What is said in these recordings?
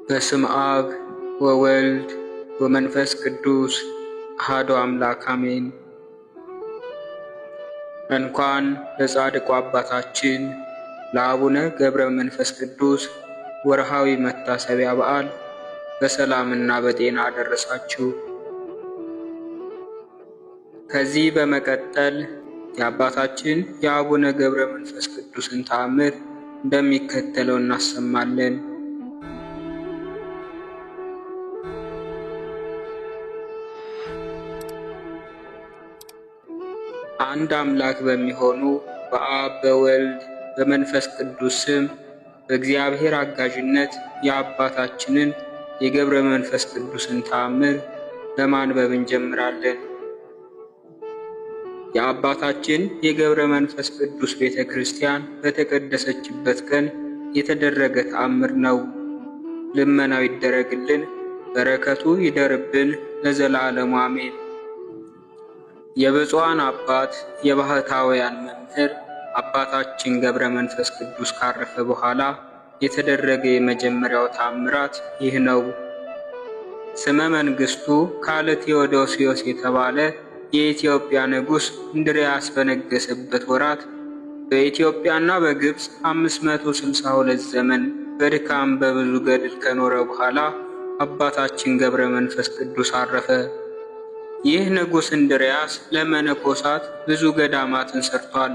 በስም አብ ወወልድ ወመንፈስ ቅዱስ አሐዱ አምላክ አሜን። እንኳን ለጻድቁ አባታችን ለአቡነ ገብረ መንፈስ ቅዱስ ወርሃዊ መታሰቢያ በዓል በሰላምና በጤና አደረሳችሁ። ከዚህ በመቀጠል የአባታችን የአቡነ ገብረ መንፈስ ቅዱስን ተአምር እንደሚከተለው እናሰማለን። አንድ አምላክ በሚሆኑ በአብ በወልድ በመንፈስ ቅዱስ ስም በእግዚአብሔር አጋዥነት የአባታችንን የገብረ መንፈስ ቅዱስን ተአምር በማንበብ እንጀምራለን። የአባታችን የገብረ መንፈስ ቅዱስ ቤተ ክርስቲያን በተቀደሰችበት ቀን የተደረገ ተአምር ነው። ልመናው ይደረግልን፣ በረከቱ ይደርብን ለዘላለሙ አሜን። የብፁዓን አባት የባህታውያን መምህር አባታችን ገብረ መንፈስ ቅዱስ ካረፈ በኋላ የተደረገ የመጀመሪያው ተአምራት ይህ ነው። ስመ መንግስቱ ካለ ቴዎዶስዮስ የተባለ የኢትዮጵያ ንጉሥ እንድርያስ በነገሰበት ወራት በኢትዮጵያና በግብፅ 562 ዘመን በድካም በብዙ ገድል ከኖረ በኋላ አባታችን ገብረ መንፈስ ቅዱስ አረፈ። ይህ ንጉሥ እንድርያስ ለመነኮሳት ብዙ ገዳማትን ሰርቷል።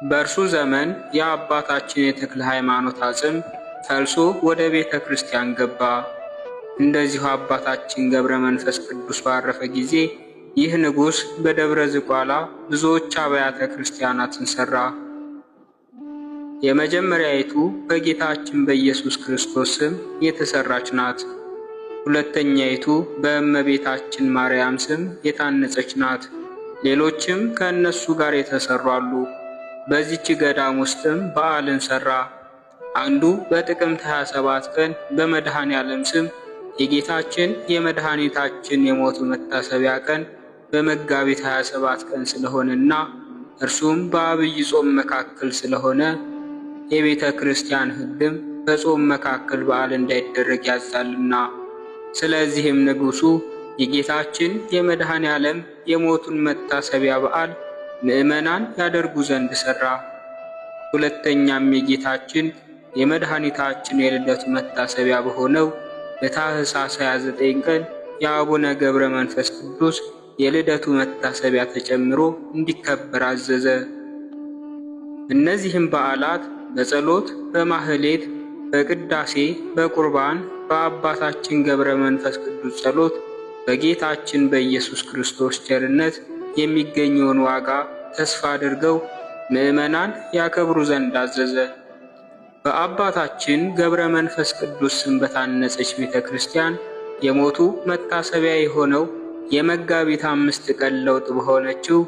በእርሱ ዘመን የአባታችን የተክለ ሃይማኖት አጽም ፈልሶ ወደ ቤተ ክርስቲያን ገባ። እንደዚሁ አባታችን ገብረ መንፈስ ቅዱስ ባረፈ ጊዜ ይህ ንጉሥ በደብረ ዝቋላ ብዙዎች አብያተ ክርስቲያናትን ሠራ። የመጀመሪያይቱ በጌታችን በኢየሱስ ክርስቶስ ስም የተሠራች ናት። ሁለተኛይቱ በእመቤታችን ማርያም ስም የታነጸች ናት። ሌሎችም ከእነሱ ጋር የተሠሩ አሉ። በዚች ገዳም ውስጥም በዓልን ሠራ። አንዱ በጥቅምት 27 ቀን በመድኃኔ ዓለም ስም የጌታችን የመድኃኒታችን የሞቱ መታሰቢያ ቀን በመጋቢት 27 ቀን ስለሆነና እርሱም በአብይ ጾም መካከል ስለሆነ የቤተ ክርስቲያን ሕግም በጾም መካከል በዓል እንዳይደረግ ያዛልና፣ ስለዚህም ንጉሡ የጌታችን የመድኃኔ ዓለም የሞቱን መታሰቢያ በዓል ምዕመናን ያደርጉ ዘንድ ሠራ። ሁለተኛም የጌታችን የመድኃኒታችን የልደቱ መታሰቢያ በሆነው በታኅሳስ 29 ቀን የአቡነ ገብረ መንፈስ ቅዱስ የልደቱ መታሰቢያ ተጨምሮ እንዲከበር አዘዘ። እነዚህም በዓላት በጸሎት፣ በማህሌት፣ በቅዳሴ፣ በቁርባን፣ በአባታችን ገብረ መንፈስ ቅዱስ ጸሎት፣ በጌታችን በኢየሱስ ክርስቶስ ቸርነት የሚገኘውን ዋጋ ተስፋ አድርገው ምዕመናን ያከብሩ ዘንድ አዘዘ። በአባታችን ገብረ መንፈስ ቅዱስ ስም በታነጸች ቤተ ክርስቲያን የሞቱ መታሰቢያ የሆነው የመጋቢት 5 ቀን ለውጥ በሆነችው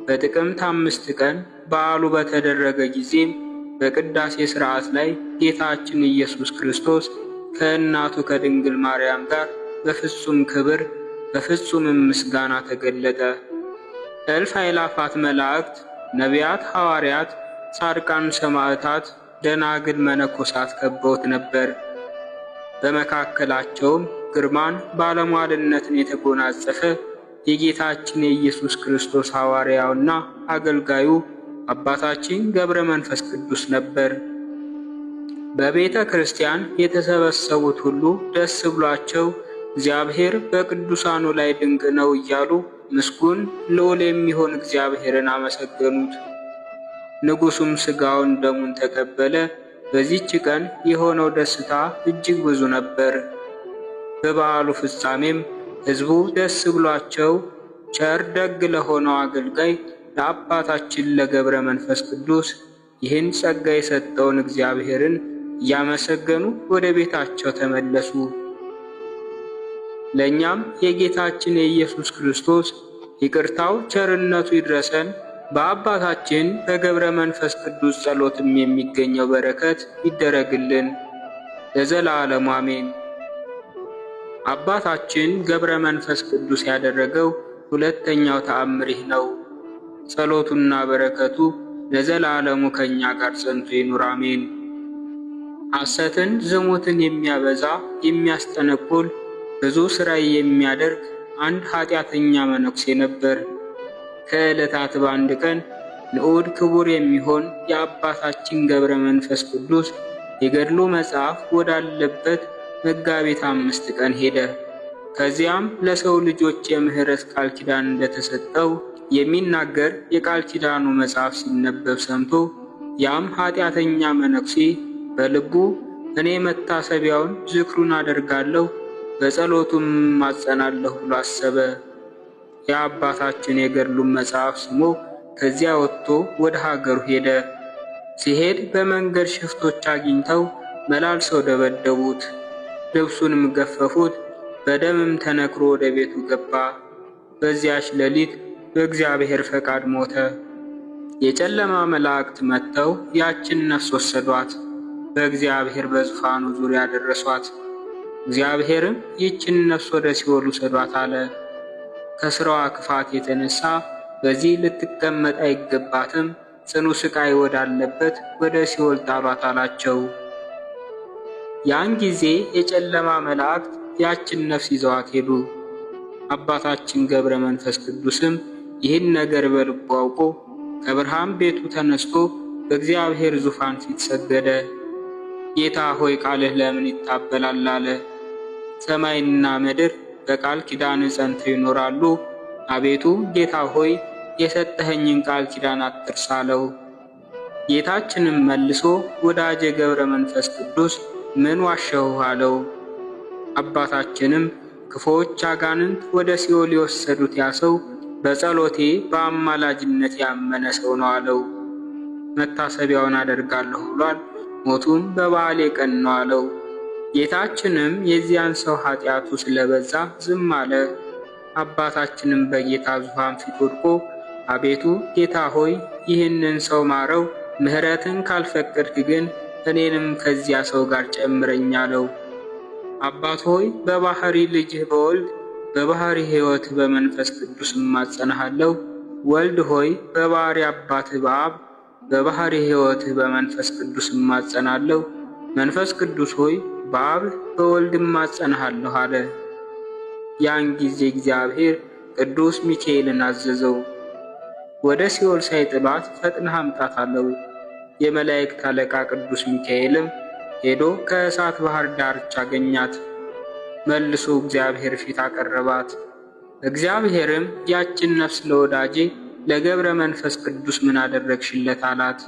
በጥቅምት 5 ቀን በዓሉ በተደረገ ጊዜም በቅዳሴ ሥርዓት ላይ ጌታችን ኢየሱስ ክርስቶስ ከእናቱ ከድንግል ማርያም ጋር በፍጹም ክብር በፍጹምም ምስጋና ተገለጠ። እልፍ አእላፋት መላእክት፣ ነቢያት፣ ሐዋርያት፣ ጻድቃን፣ ሰማዕታት፣ ደናግል፣ መነኮሳት ከበውት ነበር። በመካከላቸውም ግርማን ባለሟልነትን የተጎናጸፈ የጌታችን የኢየሱስ ክርስቶስ ሐዋርያውና አገልጋዩ አባታችን ገብረ መንፈስ ቅዱስ ነበር። በቤተ ክርስቲያን የተሰበሰቡት ሁሉ ደስ ብሏቸው እግዚአብሔር በቅዱሳኑ ላይ ድንቅ ነው እያሉ ምስጉን ልዑል የሚሆን እግዚአብሔርን አመሰገኑት። ንጉሡም ሥጋውን ደሙን ተቀበለ። በዚህች ቀን የሆነው ደስታ እጅግ ብዙ ነበር። በበዓሉ ፍጻሜም ሕዝቡ ደስ ብሏቸው ቸር ደግ ለሆነው አገልጋይ ለአባታችን ለገብረ መንፈስ ቅዱስ ይህን ጸጋ የሰጠውን እግዚአብሔርን እያመሰገኑ ወደ ቤታቸው ተመለሱ። ለእኛም የጌታችን የኢየሱስ ክርስቶስ ይቅርታው ቸርነቱ ይድረሰን። በአባታችን በገብረ መንፈስ ቅዱስ ጸሎትም የሚገኘው በረከት ይደረግልን ለዘላለሙ አሜን። አባታችን ገብረ መንፈስ ቅዱስ ያደረገው ሁለተኛው ተአምር ይህ ነው። ጸሎቱና በረከቱ ለዘላለሙ ከእኛ ጋር ጸንቶ ይኑር አሜን። ሐሰትን፣ ዝሙትን የሚያበዛ የሚያስጠነቁል ብዙ ሥራይ የሚያደርግ አንድ ኃጢአተኛ መነኩሴ ነበር። ከዕለታት በአንድ ቀን ንዑድ ክቡር የሚሆን የአባታችን ገብረ መንፈስ ቅዱስ የገድሉ መጽሐፍ ወዳለበት መጋቢት 5 ቀን ሄደ። ከዚያም ለሰው ልጆች የምህረት ቃል ኪዳን እንደተሰጠው የሚናገር የቃል ኪዳኑ መጽሐፍ ሲነበብ ሰምቶ ያም ኃጢአተኛ መነኩሴ በልቡ እኔ መታሰቢያውን ዝክሩን አደርጋለሁ፣ በጸሎቱም ማጸናለሁ ብሎ አሰበ። የአባታችን የገድሉን መጽሐፍ ስሞ ከዚያ ወጥቶ ወደ ሀገሩ ሄደ። ሲሄድ በመንገድ ሽፍቶች አግኝተው መላልሰው ደበደቡት፣ ልብሱንም ገፈፉት፣ በደምም ተነክሮ ወደ ቤቱ ገባ። በዚያች ሌሊት በእግዚአብሔር ፈቃድ ሞተ። የጨለማ መላእክት መጥተው ያችን ነፍስ ወሰዷት፣ በእግዚአብሔር በዙፋኑ ዙሪያ ደረሷት። እግዚአብሔርም ይህችን ነፍስ ወደ ሲኦል ውሰዷት አለ። ከሥራዋ ክፋት የተነሳ በዚህ ልትቀመጥ አይገባትም፣ ጽኑ ሥቃይ ወዳለበት ወደ ሲኦል ጣሏት አላቸው። ያን ጊዜ የጨለማ መላእክት ያችን ነፍስ ይዘዋት ሄዱ። አባታችን ገብረ መንፈስ ቅዱስም ይህን ነገር በልቡ አውቆ ከብርሃን ቤቱ ተነስቶ በእግዚአብሔር ዙፋን ፊት ሰገደ። ጌታ ሆይ ቃልህ ለምን ይታበላል አለ። ሰማይና ምድር በቃል ኪዳን ጸንተው ይኖራሉ። አቤቱ ጌታ ሆይ የሰጠኸኝን ቃል ኪዳን አትርሳ አለው። ጌታችንም መልሶ ወዳጄ ገብረ መንፈስ ቅዱስ ምን ዋሸሁህ አለው። አባታችንም ክፉዎች አጋንንት ወደ ሲኦል የወሰዱት ያ ሰው በጸሎቴ በአማላጅነት ያመነ ሰው ነው አለው። መታሰቢያውን አደርጋለሁ ብሏል፣ ሞቱም በበዓሌ ቀን ነው አለው። ጌታችንም የዚያን ሰው ኃጢአቱ ስለበዛ ዝም አለ። አባታችንም በጌታ ዙፋን ፊት ወድቆ አቤቱ ጌታ ሆይ ይህንን ሰው ማረው፣ ምሕረትን ካልፈቀድክ ግን እኔንም ከዚያ ሰው ጋር ጨምረኝ አለው። አባት ሆይ በባህሪ ልጅህ በወልድ በባህሪ ሕይወት በመንፈስ ቅዱስ እማጸንሃለሁ። ወልድ ሆይ በባህሪ አባትህ በአብ በባህሪ ሕይወትህ በመንፈስ ቅዱስ እማጸናለሁ። መንፈስ ቅዱስ ሆይ በአብ በወልድ እማጸንሃለሁ አለ። ያን ጊዜ እግዚአብሔር ቅዱስ ሚካኤልን አዘዘው። ወደ ሲኦል ሳይጥሏት ፈጥነህ አምጣት አለው። የመላእክት አለቃ ቅዱስ ሚካኤልም ሄዶ ከእሳት ባህር ዳርቻ አገኛት። መልሶ እግዚአብሔር ፊት አቀረባት። እግዚአብሔርም ያችን ነፍስ ለወዳጄ ለገብረ መንፈስ ቅዱስ ምን አደረግሽለት አላት።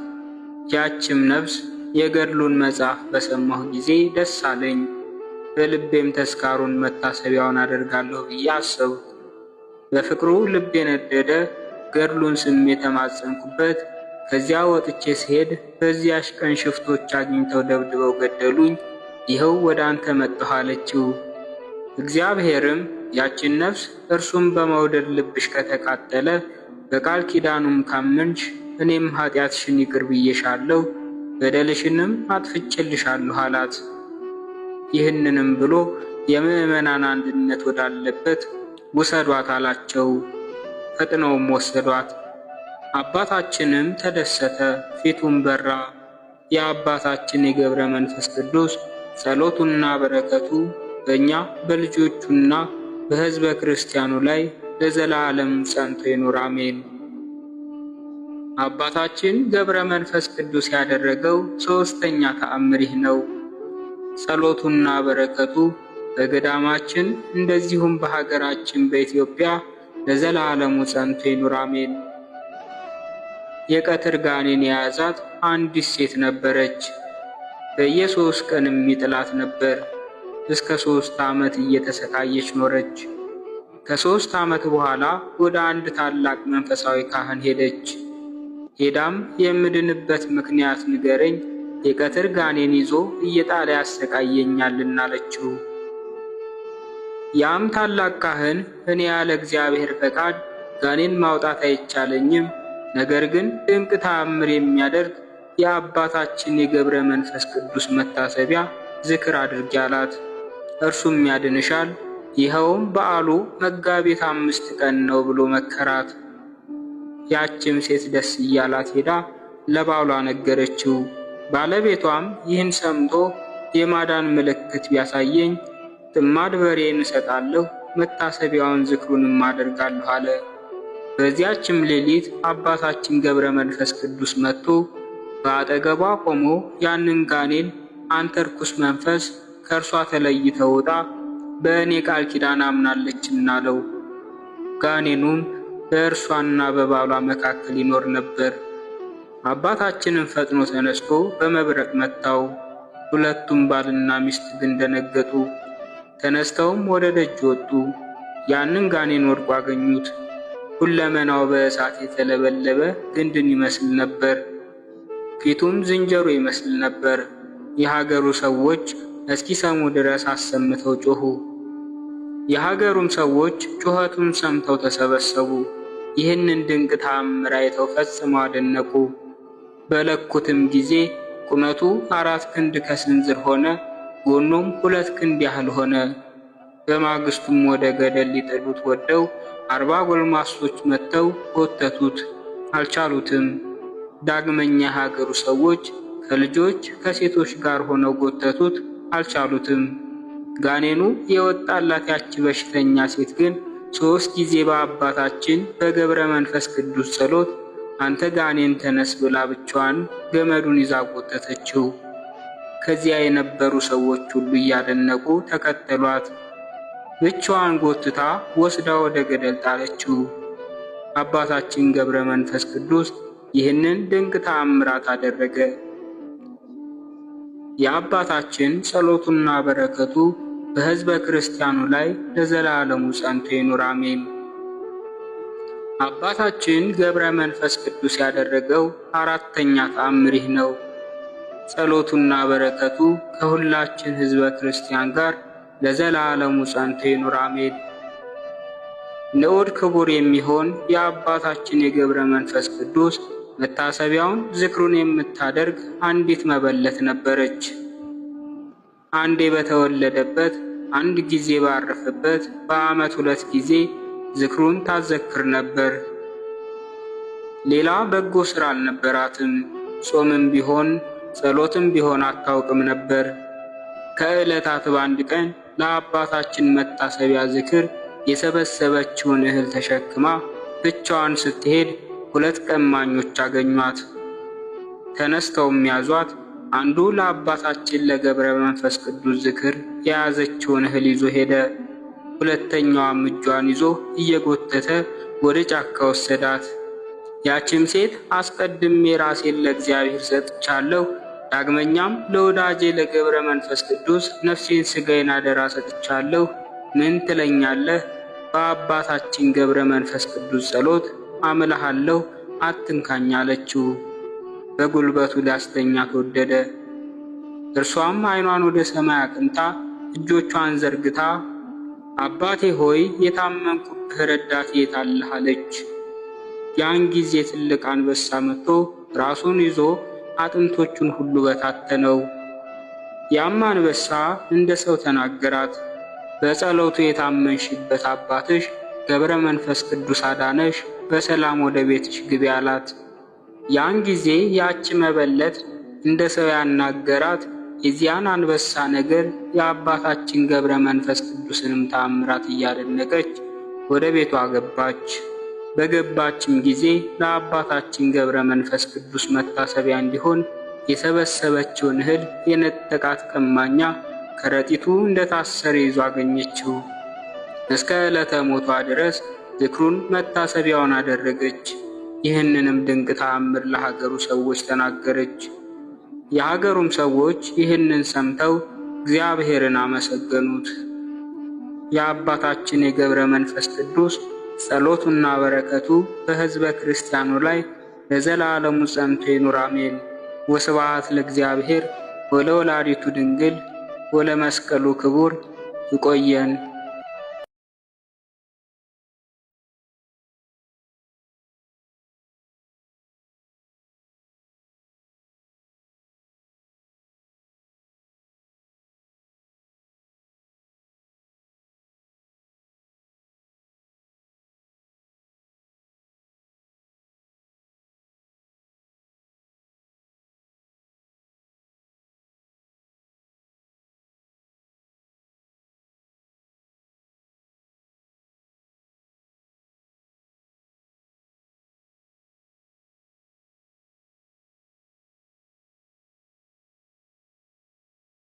ያችም ነፍስ የገድሉን መጽሐፍ በሰማሁ ጊዜ ደስ አለኝ፣ በልቤም ተስካሩን መታሰቢያውን አደርጋለሁ ብዬ አሰብኩ። በፍቅሩ ልብ የነደደ ገድሉን ስሜ ተማጸንኩበት። ከዚያ ወጥቼ ስሄድ በዚያሽ ቀን ሽፍቶች አግኝተው ደብድበው ገደሉኝ። ይኸው ወደ አንተ መጣሁ አለችው። እግዚአብሔርም ያችን ነፍስ እርሱም በመውደድ ልብሽ ከተቃጠለ በቃል ኪዳኑም ካመንሽ እኔም ኃጢአትሽን ይቅር ብዬሻለሁ፣ በደልሽንም አጥፍቼልሻለሁ አላት። ይህንንም ብሎ የምዕመናን አንድነት ወዳለበት ውሰዷት አላቸው። ፈጥነውም ወሰዷት። አባታችንም ተደሰተ፣ ፊቱም በራ። የአባታችን የገብረ መንፈስ ቅዱስ ጸሎቱና በረከቱ በእኛ በልጆቹና በሕዝበ ክርስቲያኑ ላይ ለዘላለም ጸንቶ ይኑር አሜን። አባታችን ገብረ መንፈስ ቅዱስ ያደረገው ሦስተኛ ተአምር ይህ ነው። ጸሎቱና በረከቱ በገዳማችን እንደዚሁም በሀገራችን በኢትዮጵያ ለዘላለሙ ጸንቶ ይኑር አሜን። የቀትር ጋኔን የያዛት አንዲት ሴት ነበረች። በየ3 ቀንም ይጥላት ነበር። እስከ 3 ዓመት እየተሰቃየች ኖረች። ከ3 ዓመት በኋላ ወደ አንድ ታላቅ መንፈሳዊ ካህን ሄደች። ሄዳም የምድንበት ምክንያት ንገረኝ፣ የቀትር ጋኔን ይዞ እየጣለ ያሰቃየኛልና አለችው። ያም ታላቅ ካህን እኔ ያለ እግዚአብሔር ፈቃድ ጋኔን ማውጣት አይቻለኝም፣ ነገር ግን ድንቅ ተአምር የሚያደርግ የአባታችን የገብረ መንፈስ ቅዱስ መታሰቢያ ዝክር አድርጊ አላት። እርሱም ያድንሻል፣ ይኸውም በዓሉ መጋቢት 5 ቀን ነው ብሎ መከራት። ያችም ሴት ደስ እያላት ሄዳ ለባሏ ነገረችው። ባለቤቷም ይህን ሰምቶ የማዳን ምልክት ቢያሳየኝ ጥማድ በሬን እሰጣለሁ፣ መታሰቢያውን ዝክሩንም አደርጋለሁ አለ። በዚያችም ሌሊት አባታችን ገብረ መንፈስ ቅዱስ መጥቶ በአጠገቧ ቆሞ ያንን ጋኔን አንተ ርኩስ መንፈስ ከእርሷ ተለይተህ ውጣ፣ በእኔ ቃል ኪዳን አምናለችና አለው። ጋኔኑም በእርሷና በባሏ መካከል ይኖር ነበር። አባታችንም ፈጥኖ ተነስቶ በመብረቅ መታው። ሁለቱም ባልና ሚስት ግን ደነገጡ። ተነስተውም ወደ ደጅ ወጡ። ያንን ጋኔን ወድቆ አገኙት። ሁለመናው በእሳት የተለበለበ ግንድን ይመስል ነበር። ፊቱም ዝንጀሮ ይመስል ነበር። የሀገሩ ሰዎች እስኪሰሙ ድረስ አሰምተው ጮኹ። የሀገሩም ሰዎች ጩኸቱን ሰምተው ተሰበሰቡ። ይህንን ድንቅ ተአምር አይተው ፈጽመው አደነቁ። በለኩትም ጊዜ ቁመቱ 4 ክንድ ከስንዝር ሆነ፣ ጎኑም 2 ክንድ ያህል ሆነ። በማግስቱም ወደ ገደል ሊጥሉት ወደው 40 ጎልማሶች መጥተው ጎተቱት፣ አልቻሉትም። ዳግመኛ የሀገሩ ሰዎች ከልጆች ከሴቶች ጋር ሆነው ጎተቱት፣ አልቻሉትም። ጋኔኑ የወጣላት ያቺ በሽተኛ ሴት ግን 3 ጊዜ በአባታችን በገብረ መንፈስ ቅዱስ ጸሎት አንተ ጋኔን ተነስ ብላ ብቻዋን ገመዱን ይዛ ጎተተችው። ከዚያ የነበሩ ሰዎች ሁሉ እያደነቁ ተከተሏት። ብቻዋን ጎትታ ወስዳ ወደ ገደል ጣለችው። አባታችን ገብረ መንፈስ ቅዱስ ይህንን ድንቅ ተአምራት አደረገ። የአባታችን ጸሎቱና በረከቱ በሕዝበ ክርስቲያኑ ላይ ለዘላለሙ ጸንቶ ይኑር አሜን። አባታችን ገብረ መንፈስ ቅዱስ ያደረገው 4ኛ ተአምር ይህ ነው። ጸሎቱና በረከቱ ከሁላችን ሕዝበ ክርስቲያን ጋር ለዘላለሙ ጸንቶ ይኑር አሜን። ንዑድ ክቡር የሚሆን የአባታችን የገብረ መንፈስ ቅዱስ መታሰቢያውን ዝክሩን የምታደርግ አንዲት መበለት ነበረች። አንዴ በተወለደበት፣ አንድ ጊዜ ባረፈበት በዓመት 2 ጊዜ ዝክሩን ታዘክር ነበር። ሌላ በጎ ሥራ አልነበራትም። ጾምም ቢሆን ጸሎትም ቢሆን አታውቅም ነበር። ከዕለታት በአንድ ቀን ለአባታችን መታሰቢያ ዝክር የሰበሰበችውን እህል ተሸክማ ብቻዋን ስትሄድ 2 ቀማኞች አገኟት። ተነስተውም ያዟት። አንዱ ለአባታችን ለገብረ መንፈስ ቅዱስ ዝክር የያዘችውን እህል ይዞ ሄደ። ሁለተኛዋም እጇን ይዞ እየጎተተ ወደ ጫካ ወሰዳት። ያችም ሴት አስቀድሜ ራሴን ለእግዚአብሔር ሰጥቻለሁ፣ ዳግመኛም ለወዳጄ ለገብረ መንፈስ ቅዱስ ነፍሴን ሥጋዬን አደራ ሰጥቻለሁ፣ ምን ትለኛለህ? በአባታችን ገብረ መንፈስ ቅዱስ ጸሎት አምልሃለሁ፣ አትንካኝ አለችው። በጉልበቱ ሊያስተኛት ወደደ። እርሷም ዓይኗን ወደ ሰማይ አቅንታ እጆቿን ዘርግታ አባቴ ሆይ የታመንኩብህ ረዳቴ የት አለህ አለች። ያን ጊዜ ትልቅ አንበሳ መጥቶ ራሱን ይዞ አጥንቶቹን ሁሉ በታተነው። ያም አንበሳ እንደ ሰው ተናገራት። በጸሎቱ የታመንሽበት አባትሽ ገብረ መንፈስ ቅዱስ አዳነሽ፣ በሰላም ወደ ቤትሽ ግቢ አላት። ያን ጊዜ ያች መበለት እንደ ሰው ያናገራት የዚያን አንበሳ ነገር የአባታችን ገብረ መንፈስ ቅዱስንም ተአምራት እያደነቀች ወደ ቤቷ ገባች። በገባችም ጊዜ ለአባታችን ገብረ መንፈስ ቅዱስ መታሰቢያ እንዲሆን የሰበሰበችውን እህል የነጠቃት ቀማኛ ከረጢቱ እንደታሰረ ይዞ አገኘችው። እስከ ዕለተ ሞቷ ድረስ ዝክሩን መታሰቢያውን አደረገች። ይህንንም ድንቅ ተአምር ለሀገሩ ሰዎች ተናገረች። የሀገሩም ሰዎች ይህንን ሰምተው እግዚአብሔርን አመሰገኑት። የአባታችን የገብረ መንፈስ ቅዱስ ጸሎቱና በረከቱ በሕዝበ ክርስቲያኑ ላይ ለዘላለሙ ጸንቶ ይኑር አሜን። ወስብሐት ለእግዚአብሔር ወለወላዲቱ ድንግል ወለመስቀሉ ክቡር። ይቆየን።